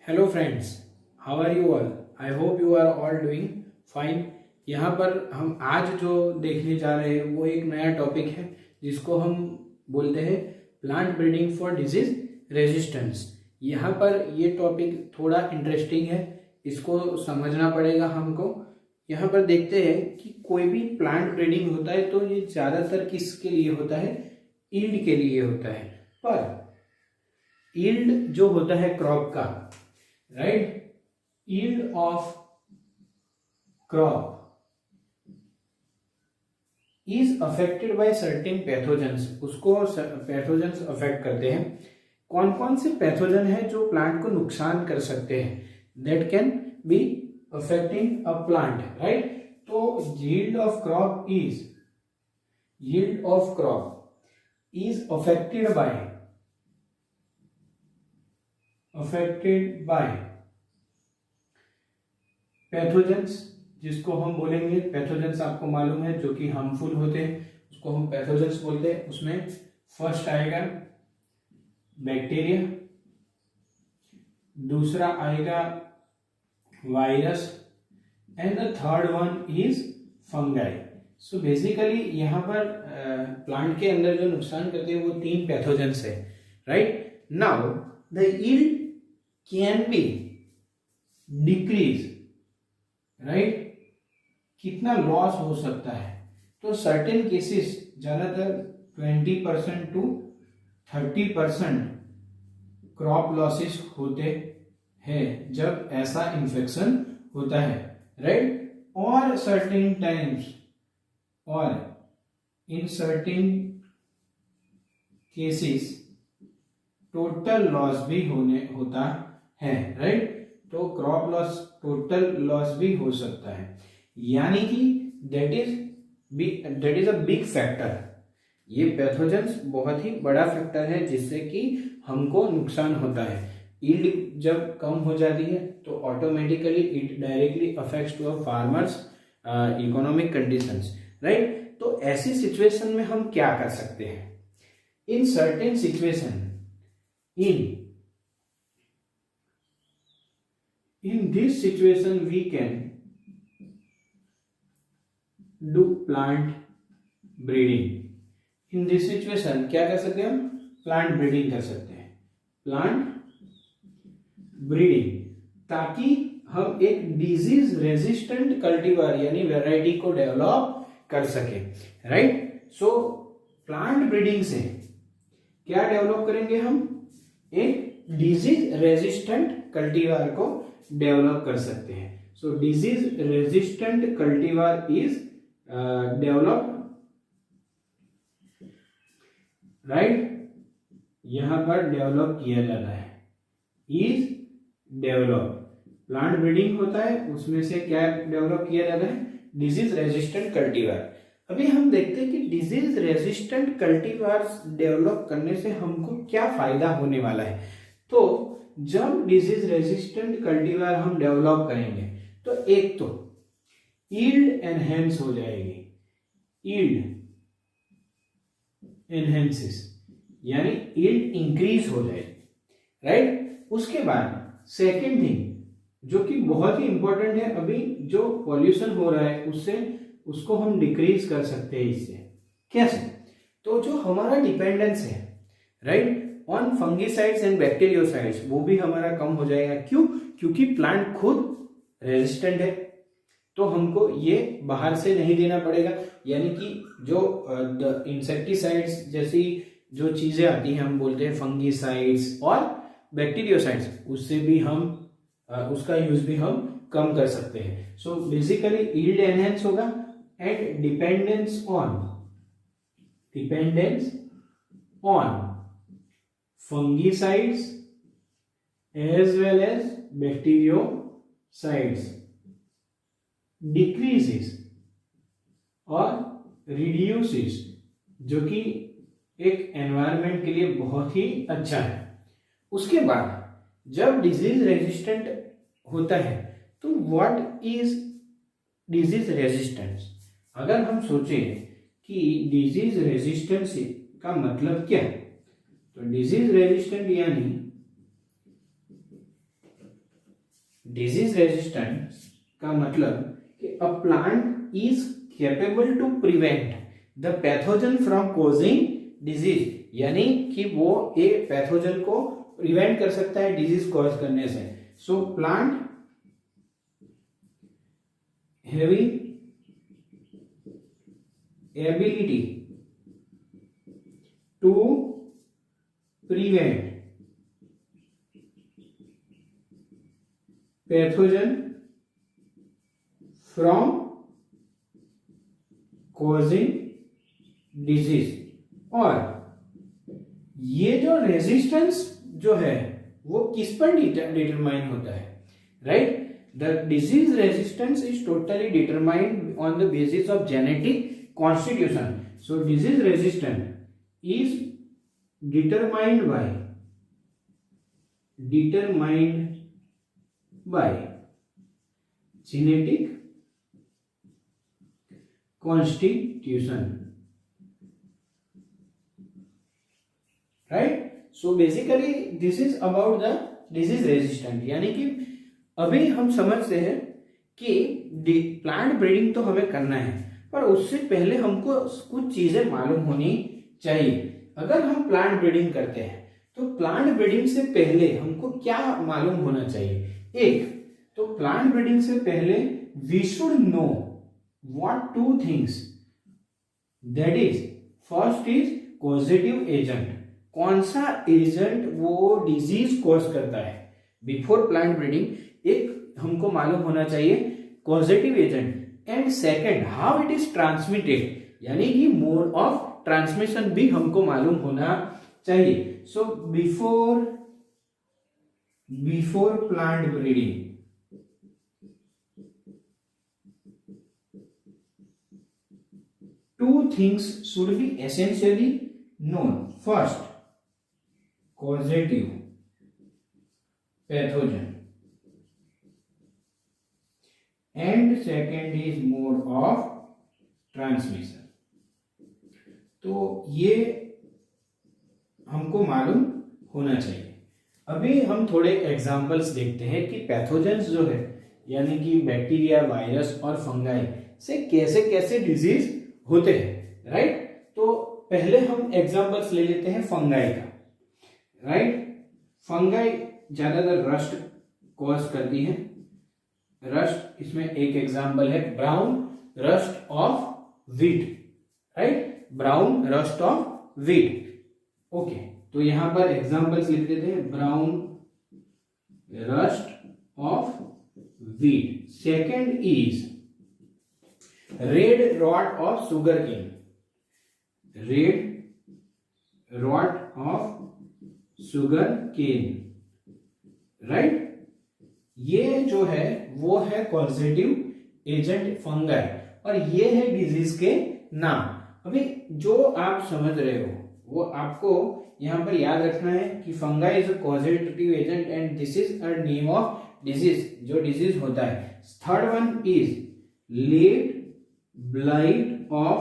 Hello friends, how are you all? I hope you are all doing fine. यहाँ पर हम आज जो देखने जा रहे हैं वो एक नया टॉपिक है जिसको हम बोलते हैं plant breeding for disease resistance. यहाँ पर ये टॉपिक थोड़ा इंटरेस्टिंग है, इसको समझना पड़ेगा हमको। यहाँ पर देखते हैं कि कोई भी प्लांट ब्रीडिंग होता है तो ये ज़्यादातर किसके लिए होता है? ईल्ड के लिए होता है। पर ईल्ड जो होता है क्रॉप का, right, yield of crop is affected by certain pathogens। उसको पैथोजेंस अफेक्ट करते हैं। कौन कौन से पैथोजन है जो प्लांट को नुकसान कर सकते हैं? That can B affecting a plant, right. तो yield of crop is affected by pathogens, जिसको हम बोलेंगे पैथोजेंस। आपको मालूम है जो कि हार्मफुल होते हैं उसको हम पैथोजेंस बोलते हैं। उसमें फर्स्ट आएगा बैक्टीरिया, दूसरा आएगा virus and the third one is fungi. So basically यहाँ पर प्लांट के अंदर जो नुकसान करते हैं वो 3 पैथोजेंस है, right. Now the yield can be decrease, right. कितना लॉस हो सकता है? तो सर्टेन केसेस, ज्यादातर 20% टू 30% क्रॉप लॉसेस होते हैं जब ऐसा इन्फेक्शन होता है, राइट। और सर्टेन टाइम्स और in certain cases total loss भी होता है, राइट। तो क्रॉप लॉस, टोटल लॉस भी हो सकता है। यानी कि that is a big factor. ये पैथोजेंस बहुत ही बड़ा फैक्टर है जिससे कि हमको नुकसान होता है। यील्ड जब कम हो जाती है तो automatically it directly affects to a farmers economic conditions, right. तो ऐसी सिचुएशन में हम क्या कर सकते हैं? In certain situation, in this situation we can do plant breeding। in this situation क्या कर सकते हैं हम? प्लांट ब्रीडिंग कर सकते हैं, प्लांट ब्रीडिंग, ताकि हम एक डिजीज रेजिस्टेंट कल्टीवर यानी वैरायटी को डेवलप कर सके, राइट। सो प्लांट ब्रीडिंग से क्या डेवलप करेंगे हम? एक डिजीज रेजिस्टेंट कल्टीवर को डेवलप कर सकते हैं। So disease resistant cultivar is develop, right. यहां पर डेवलप किया जाता है, इज डेवलप। प्लांट ब्रीडिंग होता है, उसमें से क्या डेवलप किया जाता है? Disease resistant cultivar. अभी हम देखते हैं कि डिजीज रेजिस्टेंट कल्टीवर डेवलप करने से हमको क्या फायदा होने वाला है। तो जब डिजीज रेजिस्टेंट कल्टीवर हम डेवलप करेंगे तो एक तो यील्ड एनहेंस हो जाएगी, यील्ड एनहेंसिस यानी यील्ड इंक्रीज हो जाएगी, राइट। उसके बाद सेकेंड थिंग जो कि बहुत ही इंपॉर्टेंट है, अभी जो पॉल्यूशन हो रहा है उसको हम डिक्रीज कर सकते हैं। इससे कैसे? तो जो हमारा डिपेंडेंस है, राइट, ऑन फंगिसाइड्स एंड बैक्टीरियोसाइड्स, वो भी हमारा कम हो जाएगा। क्यों? क्योंकि प्लांट खुद रेजिस्टेंट है तो हमको ये बाहर से नहीं देना पड़ेगा। यानी कि जो इंसेक्टिसाइड्स जैसी जो चीजें आती हैं, हम बोलते हैं फंगिसाइड्स और बैक्टीरियोसाइड्स, उससे भी हम उसका यूज भी हम कम कर सकते हैं। सो बेसिकली यील्ड एनहेंस होगा and dependence on fungicides as well as bacteriocides decreases और reduces, जो कि एक एनवायरनमेंट के लिए बहुत ही अच्छा है। उसके बाद जब डिजीज रेजिस्टेंट होता है तो व्हाट इज डिजीज रेजिस्टेंस? अगर हम सोचें कि डिजीज रेजिस्टेंस का मतलब क्या है, तो डिजीज रेजिस्टेंट यानी डिजीज रेजिस्टेंस का मतलब कि a plant is capable to prevent the pathogen from causing disease, यानी कि वो एक पैथोजन को प्रिवेंट कर सकता है डिजीज कॉज करने से. So plant having ability to prevent pathogen from causing disease. और ये जो रेजिस्टेंस जो है वो किस पर डिटरमाइन होता है, right? The disease resistance is totally determined on the basis of genetic constitution. So disease resistance is determined by genetic constitution, right? So basically this is about the disease resistant. यानी कि अभी हम समझते हैं कि plant breeding तो हमें करना है, पर उससे पहले हमको कुछ चीजें मालूम होनी चाहिए. अगर हम प्लांट ब्रीडिंग करते हैं तो प्लांट ब्रीडिंग से पहले हमको क्या मालूम होना चाहिए? एक तो प्लांट ब्रीडिंग से पहले we should know what two things, that is first is causative agent. कौन सा एजेंट वो डिजीज कॉज करता है? बिफोर प्लांट ब्रीडिंग एक हमको मालूम होना चाहिए causative agent. And second, how it is transmitted, यानी कि मोड ऑफ ट्रांसमिशन भी हमको मालूम होना चाहिए. So before plant breeding two things should be essentially known. First, causative pathogen, and second is mode of transmission. तो ये हमको मालूम होना चाहिए. अभी हम थोड़े एग्जाम्पल्स देखते हैं कि पैथोजेंस जो है, यानी कि बैक्टीरिया, वायरस और फंगाई से कैसे कैसे डिजीज होते हैं, राइट? तो पहले हम एग्जांपल्स ले लेते हैं फंगाई का, राइट? फंगाई ज्यादातर रस्ट कॉज करती है. रस्ट, इसमें एक एग्जांपल है brown rust of wheat, right? Brown rust of wheat. Okay, तो यहां पर एग्जांपल्स लिख देते हैं. Brown rust of wheat. Second is red rot of sugar cane. Red rot of sugar cane, right? ये जो है वो है कॉजेटिव एजेंट फंगाई, और ये है डिजीज के नाम. अभी जो आप समझ रहे हो वो आपको यहां पर याद रखना है कि fungi is a causative agent and this is a name of disease, जो डिजीज होता है. Third one is late blight of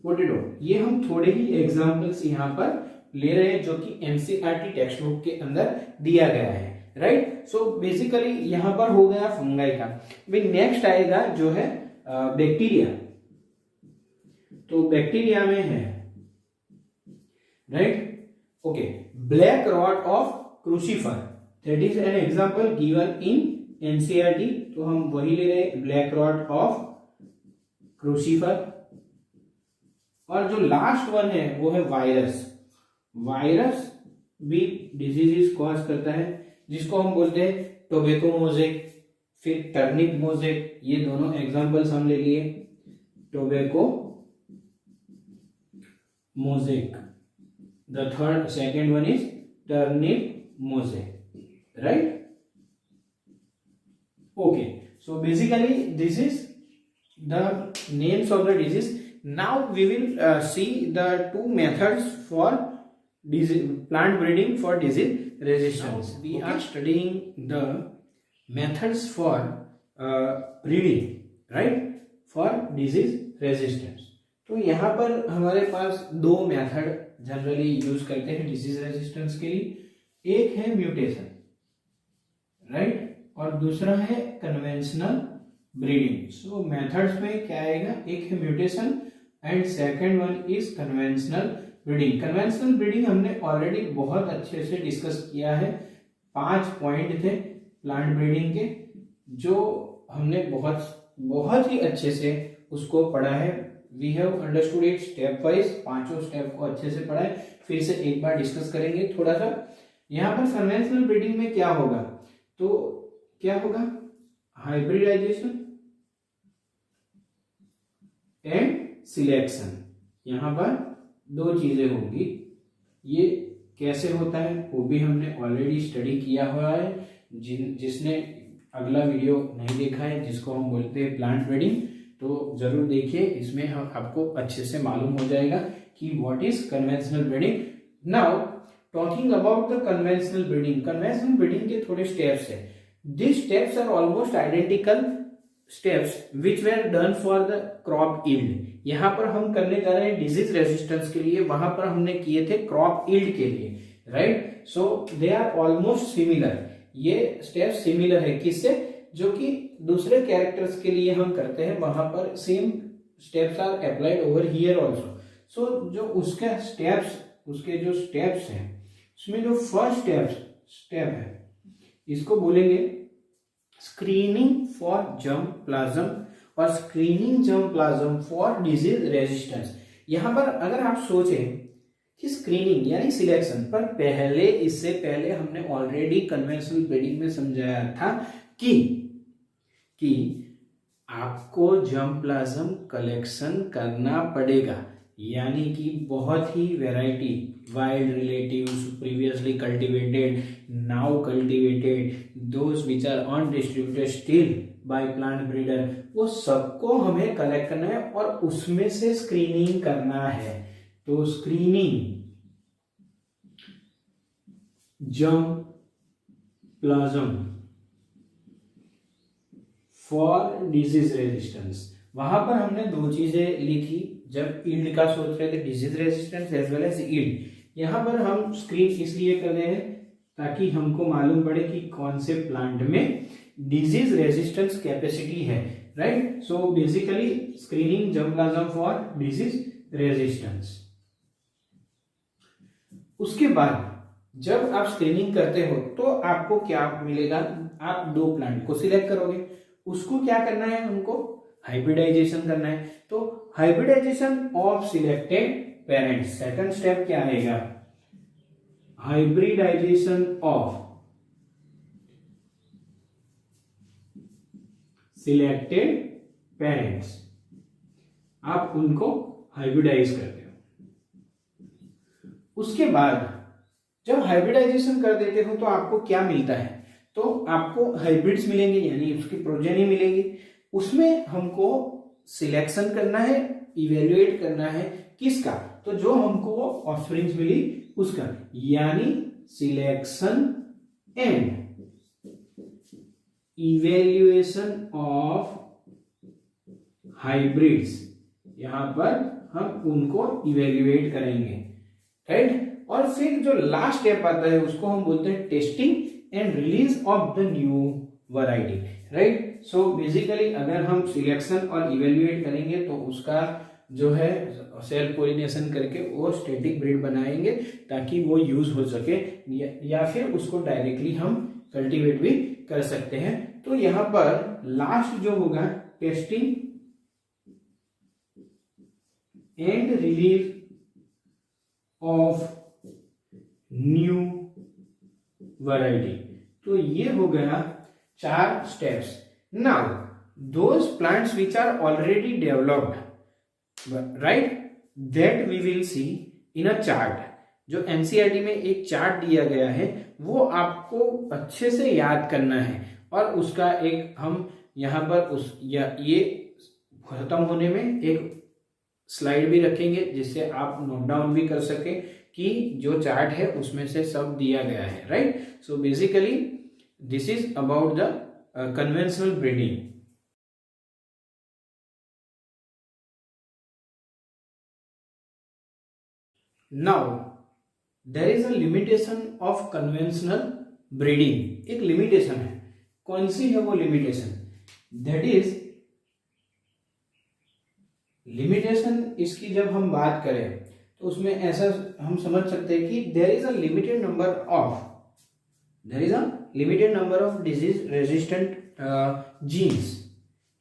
potato. ये हम थोड़े ही एग्जांपल्स यहां पर ले रहे हैं जो कि एनसीईआरटी टेक्स्ट बुक के अंदर दिया गया है, राइट? सो बेसिकली यहां पर हो गया फंगाई का. भाई नेक्स्ट आएगा जो है बैक्टीरिया. तो बैक्टीरिया में है, right? Okay, black rot of crucifer, that is an example given in NCERT. तो हम वही ले रहे हैं, ब्लैक रॉट ऑफ क्रूसीफर. और जो लास्ट वन है वो है वायरस. वायरस भी डिजीज कॉज करता है, जिसको हम बोलते हैं टोबैको मोजेक, फिर टर्निप मोजेक. ये दोनों एग्जांपल्स हम ले लिए. Tobacco mosaic. The third second one is turnip mosaic, right? Okay, so basically this is the names of the disease. Now we will see the two methods for plant breeding for disease resistance. Now we are studying the methods for breeding, right, for disease resistance. तो यहाँ पर हमारे पास दो method generally use करते हैं disease resistance के लिए. एक है म्यूटेशन, राइट? और दूसरा है कन्वेंशनल ब्रीडिंग। सो मेथड्स में क्या आएगा, एक है mutation and second one is conventional breeding. Conventional breeding हमने ऑलरेडी बहुत अच्छे से डिस्कस किया है, 5 पॉइंट थे प्लांट ब्रीडिंग के जो हमने बहुत ही अच्छे से उसको पढ़ा है। We have understood it step wise, 5 step को अच्छे से पढ़ा है। फिर से एक बार डिस्कस करेंगे थोड़ा सा। यहाँ पर कन्वेंशनल ब्रीडिंग में क्या होगा, तो क्या होगा, हाइब्रिडाइजेशन एंड सिलेक्शन। यहाँ पर 2 चीजें होंगी। ये कैसे होता है वो भी हमने ऑलरेडी स्टडी किया हुआ है। जिसने अगला वीडियो नहीं देखा है जिसको हम बोलते हैं प्लांट ब्रीडिंग, तो जरूर देखिए, इसमें हम आपको अच्छे से मालूम हो जाएगा कि what is conventional breeding. Now talking about the conventional breeding, conventional breeding के थोड़े स्टेप्स है। This steps are almost identical steps which were done for the crop yield. यहाँ पर हम करने जा रहे हैं डिजीज रेजिस्टेंस के लिए, वहां पर हमने किए थे क्रॉप ईल्ड के लिए, right. So they are almost similar, ये स्टेप सिमिलर है किससे, जो कि दूसरे कैरेक्टर्स के लिए हम करते हैं, वहां पर same steps are applied over here also. So जो उसके जो स्टेप्स हैं उसमें जो फर्स्ट स्टेप है इसको बोलेंगे स्क्रीनिंग फॉर जर्म प्लाज्म और screening germ plasm for disease resistance. यहां पर अगर आप सोचें कि स्क्रीनिंग यानी सिलेक्शन पर पहले, इससे पहले हमने ऑलरेडी कन्वेंशनल ब्रीडिंग में समझाया था कि आपको जर्म प्लाज्म कलेक्शन करना पड़ेगा, यानी कि बहुत ही variety, wild relatives, previously cultivated, now cultivated, those which are undistributed still by plant breeder, वो सबको हमें कलेक्ट करना है और उसमें से स्क्रीनिंग करना है। तो screening germ plasm for disease resistance, वहां पर हमने 2 चीजें ली थी जब ईल्ड का सोच रहे थे, disease resistance as well as yield. यहां पर हम स्क्रीन इसलिए कर रहे हैं ताकि हमको मालूम पड़े कि कौन से प्लांट में डिजीज रेजिस्टेंस कैपेसिटी है, right. So basically screening germ plasm for disease resistance. उसके बाद जब आप स्क्रीनिंग करते हो तो आपको क्या मिलेगा, आप 2 प्लांट को सिलेक्ट करोगे, उसको क्या करना है, हमको हाइब्रिडाइजेशन करना है। तो hybridization of selected parents, second step क्या आएगा, हाइब्रिडाइजेशन ऑफ सिलेक्टेड पेरेंट्स, आप उनको हाइब्रिडाइज करते हो। उसके बाद जब हाइब्रिडाइजेशन कर देते हो तो आपको क्या मिलता है, तो आपको हाइब्रिड्स मिलेंगे यानी उसकी प्रोजेनी मिलेगी। उसमें हमको सिलेक्शन करना है, इवेल्युएट करना है किसका, तो जो हमको ऑफस्प्रिंग्स मिली उसका, यानी selection and evaluation of hybrids, यहां पर हम उनको इवेल्युएट करेंगे, राइट। और फिर जो लास्ट स्टेप आता है उसको हम बोलते हैं testing and release of the new variety, right. So basically अगर हम सिलेक्शन और इवेल्युएट करेंगे तो उसका जो है सेल्फ पोलिनेशन करके वो स्टैटिक ब्रीड बनाएंगे ताकि वो यूज हो सके, या फिर उसको डायरेक्टली हम कल्टीवेट भी कर सकते हैं। तो यहां पर लास्ट जो होगा testing and release of new variety, तो ये हो गया 4 steps. Now those plants which are already developed, right, that we will see in a chart. जो एनसीईआरटी में एक चार्ट दिया गया है वो आपको अच्छे से याद करना है, और उसका एक हम यहां पर ये खत्म होने में एक स्लाइड भी रखेंगे जिससे आप नोट डाउन भी कर सके कि जो चार्ट है उसमें से सब दिया गया है, right. So basically this is about the conventional breeding. Now there is a limitation of conventional breeding, एक लिमिटेशन है कौन सी है वो लिमिटेशन? That is limitation. इसकी जब हम बात करें तो उसमें ऐसा हम समझ सकते हैं कि there is a limited number of disease resistant genes.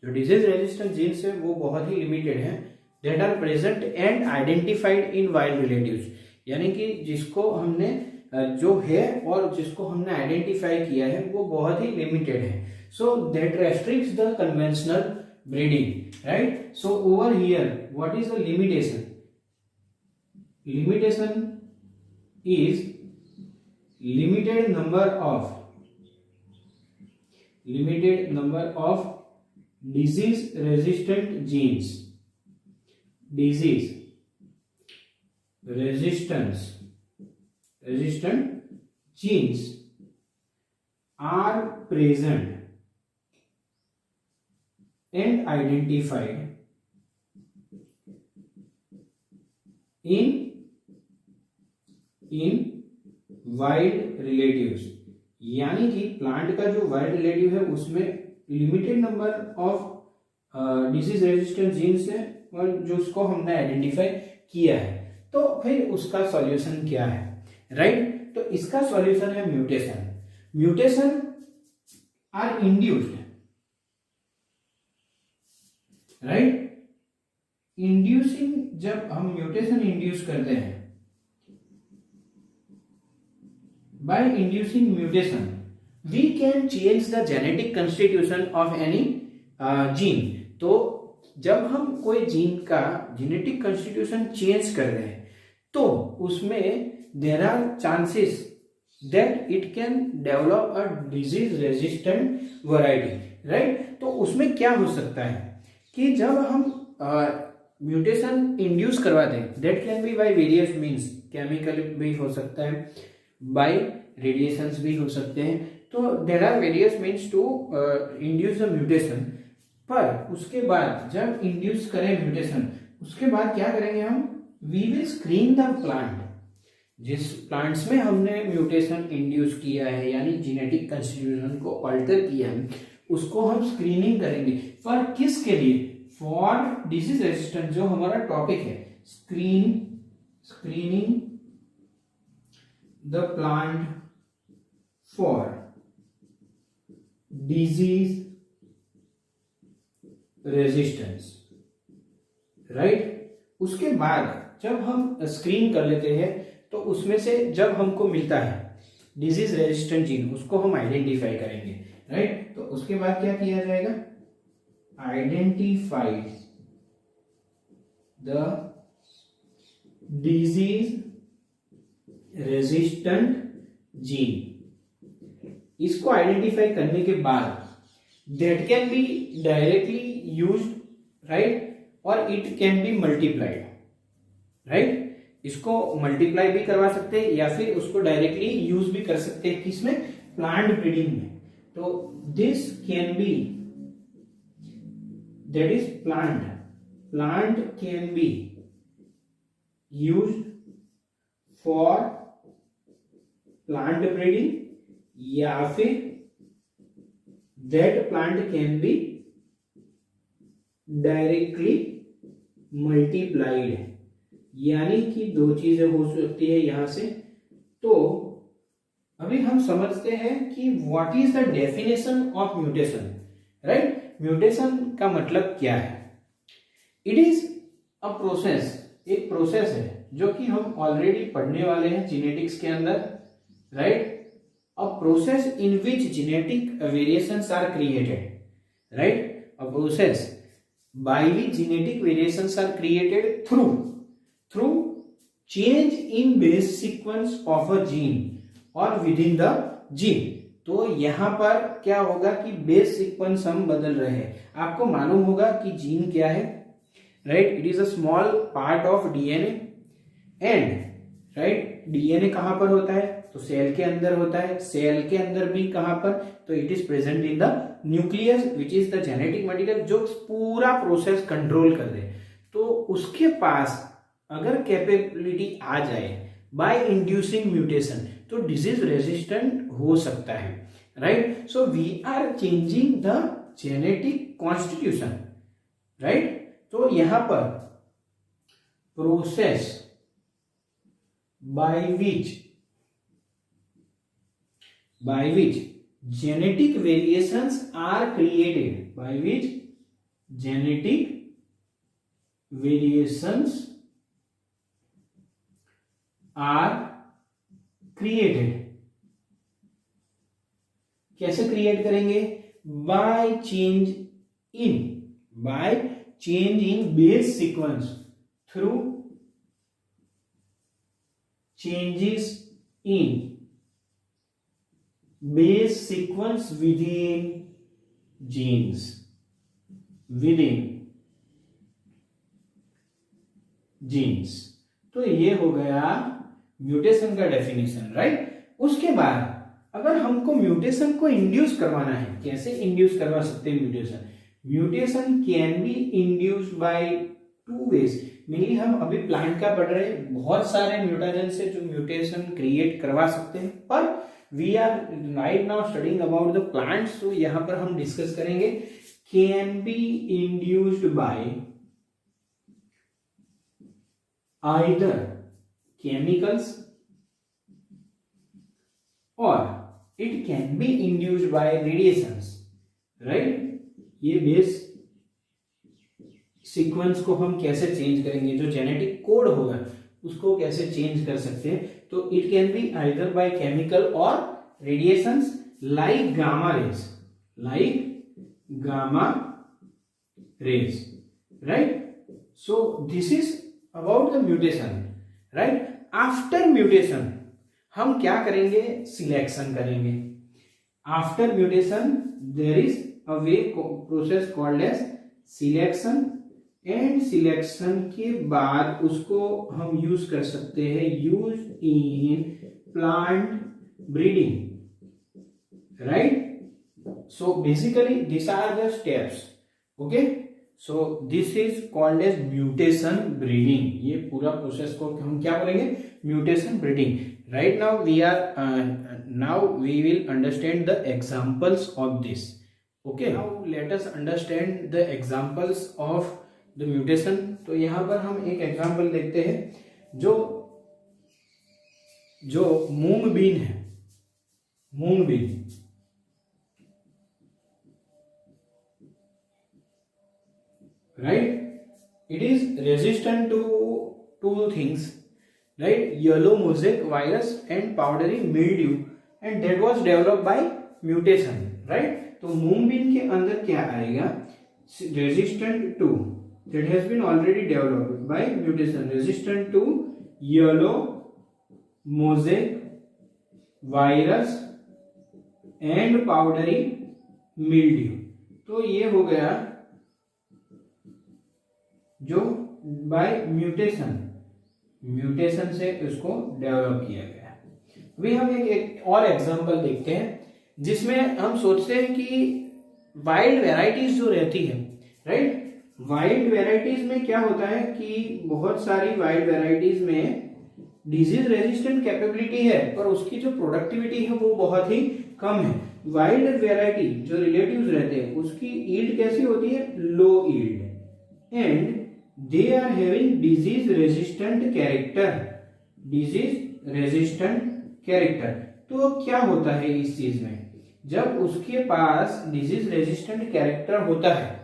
जो डिजीज रेजिस्टेंट जीन्स है वो बहुत ही लिमिटेड है, that are present and identified in wild relatives, यानी कि जिसको हमने जो है और जिसको हमने आइडेंटिफाई किया है वो बहुत ही लिमिटेड है। So that restricts the conventional breeding, right? So over here what is the limitation? Limitation is limited number of disease resistant genes. Disease resistant genes are present and identified in wild relatives, यानी कि plant का जो wild relative है उसमें limited number of disease resistant genes है और जो उसको हमने आइडेंटिफाई किया है। तो फिर उसका सॉल्यूशन क्या है, राइट? तो इसका सॉल्यूशन है mutation are induced, right? Inducing, जब हम म्यूटेशन इंड्यूस करते हैं, by inducing mutation we can change the genetic constitution of any gene। तो जब हम कोई जीन का जेनेटिक कंस्टिट्यूशन चेंज कर रहे हैं तो उसमें there are chances that it can develop a disease resistant variety, right? तो उसमें क्या हो सकता है कि जब हम म्यूटेशन इंड्यूस करवाते हैं, that can B by various means, chemical भी हो सकता है, बाय रेडिएशंस भी हो सकते हैं। तो there are various means to induce the mutation. पर उसके बाद जब इंड्यूस करें म्यूटेशन, उसके बाद क्या करेंगे हम? We will screen the plant. जिस प्लांट्स में हमने म्यूटेशन इंड्यूस किया है यानी जेनेटिक कंस्टिट्यूशन को अल्टर किया है, उसको हम स्क्रीनिंग करेंगे। फॉर किसके लिए? फॉर डिजीज रेजिस्टेंट, जो हमारा टॉपिक है, screening the plant for disease resistance, right? उसके बाद जब हम स्क्रीन कर लेते हैं तो उसमें से जब हमको मिलता है डिजीज रेजिस्टेंट जीन, उसको हम आइडेंटिफाई करेंगे, राइट? तो उसके बाद क्या किया जाएगा? Identify the disease resistant gene. इसको आइडेंटिफाई करने के बाद that can be directly used, right? और it can be multiplied, right? इसको मल्टीप्लाई भी करवा सकते हैं या फिर उसको डायरेक्टली यूज भी कर सकते हैं, किसमें? प्लांट ब्रीडिंग में। तो this can be, that is plant can be used for plant breeding, या फिर that plant can be directly multiplied, यानी कि दो चीजें हो सकती है यहां से। तो अभी हम समझते हैं कि what is the definition of mutation, right? Mutation का मतलब क्या है? इट इज अ प्रोसेस, एक प्रोसेस है जो कि हम ऑलरेडी पढ़ने वाले हैं जेनेटिक्स के अंदर, right? A process in which genetic variations are created, right? A process by which genetic variations are created through change in base sequence of a gene or within the gene। तो यहां पर क्या होगा कि base sequence हम बदल रहे हैं। आपको मालूम होगा कि जीन क्या है, right? It is a small part of DNA and, right? DNA कहां पर होता है? तो सेल के अंदर होता है। सेल के अंदर भी कहां पर? तो it is present in the nucleus which is the genetic material, जो पूरा प्रोसेस कंट्रोल कर दे। तो उसके पास अगर कैपेबिलिटी आ जाए बाय इंड्यूसिंग म्यूटेशन, तो डिजीज रेजिस्टेंट हो सकता है, right. So we are changing the genetic constitution, right. तो यहां पर process by which genetic variations are created, by which genetic variations are created. कैसे क्रिएट करेंगे? By change in base sequence, through changes in base sequence within genes, तो ये हो गया mutation का डेफिनेशन, राइट. उसके बाद अगर हमको म्यूटेशन को इंड्यूस करवाना है, कैसे इंड्यूस करवा सकते हैं mutation? Mutation can be induced by two ways. Mainly हम अभी प्लांट का पढ़ रहे हैं, बहुत सारे म्यूटेशन से जो म्यूटेशन क्रिएट करवा सकते हैं, पर we are right now studying about the plants. तो यहां पर हम डिस्कस करेंगे can be induced by either chemicals और it can be induced by radiations, right. ये बेस सीक्वेंस को हम कैसे चेंज करेंगे, जो जेनेटिक कोड होगा उसको कैसे चेंज कर सकते हैं? तो it can be either by chemical और radiations like gamma rays, right. So this is about the mutation, right. After mutation हम क्या करेंगे? सिलेक्शन करेंगे. After mutation there is a way process called as selection, and selection के बाद उसको हम use कर सकते हैं, use in plant breeding, right. So basically this are the steps. Okay, so this is called as mutation breeding. ये पूरा process को हम क्या बोलेंगे? Mutation breeding. Right now we will understand the examples of this. Okay, now let us understand the examples of the mutation. तो यहां पर हम एक एग्जांपल देखते हैं, जो मूंग बीन है, moong bean, right. It is resistant to two things, right, yellow mosaic virus and powdery mildew, and that was developed by mutation, right. तो मूंग बीन के अंदर क्या आएगा? Resistant to, that has been already developed by mutation, resistant to yellow mosaic virus and powdery mildew. तो ये हो गया जो बाय म्यूटेशन से उसको डेवलप किया गया. अभी हम एक और एग्जांपल देखते हैं, जिसमें हम सोचते हैं कि वाइल्ड वेराइटीज जो रहती है, राइट. वाइल्ड वेराइटीज में क्या होता है कि बहुत सारी वाइल्ड वेराइटीज में डिजीज रेजिस्टेंट कैपेबिलिटी है, पर उसकी जो प्रोडक्टिविटी है वो बहुत ही कम है. वाइल्ड वेराइटी जो रिलेटिव्स रहते हैं उसकी यील्ड कैसी होती है? Low yield, and they are having disease resistant character. तो क्या होता है इस चीज में? जब उसके पास डिजीज रेजिस्टेंट कैरेक्टर होता है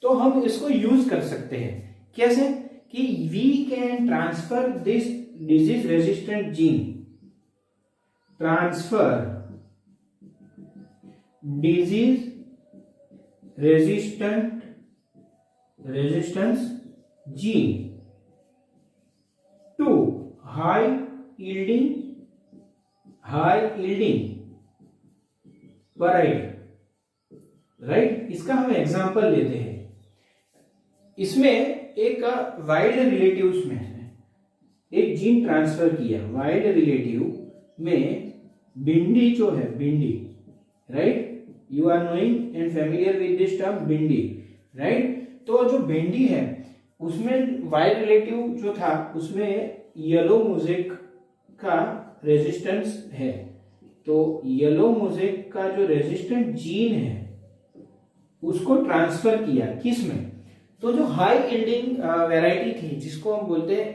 तो हम इसको यूज कर सकते हैं. कैसे? कि we can transfer this disease resistant gene, transfer disease resistance gene to high yielding variety, right. इसका हम एग्जांपल लेते हैं. इसमें एक वाइल्ड रिलेटिव्स में एक जीन ट्रांसफर किया. वाइल्ड रिलेटिव में भिंडी जो है, भिंडी, right, you are knowing and familiar with this term bhindi, right. तो जो भिंडी है उसमें वाइल्ड रिलेटिव जो था उसमें येलो मोज़ेक का रेजिस्टेंस है, तो येलो मोज़ेक का जो रेजिस्टेंट जीन है उसको ट्रांसफर किया किसमें, तो जो हाई यील्डिंग वैरायटी थी जिसको हम बोलते हैं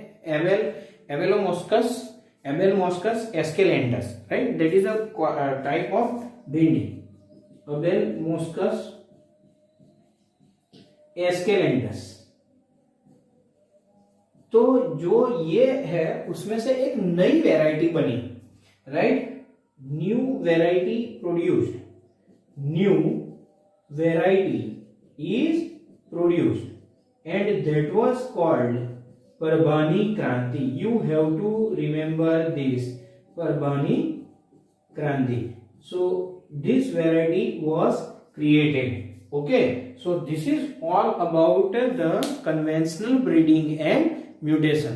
Abelmoschus esculentus, right, that is a type of bhindi, Abelmoschus एस्केलेंटस। तो जो ये है उसमें से एक नई वैरायटी बनी, right, new variety produced, new variety is produced and that was called Parbhani Kranti. You have to remember this, Parbhani Kranti. So this variety was created. Okay, so this is all about the conventional breeding and mutation.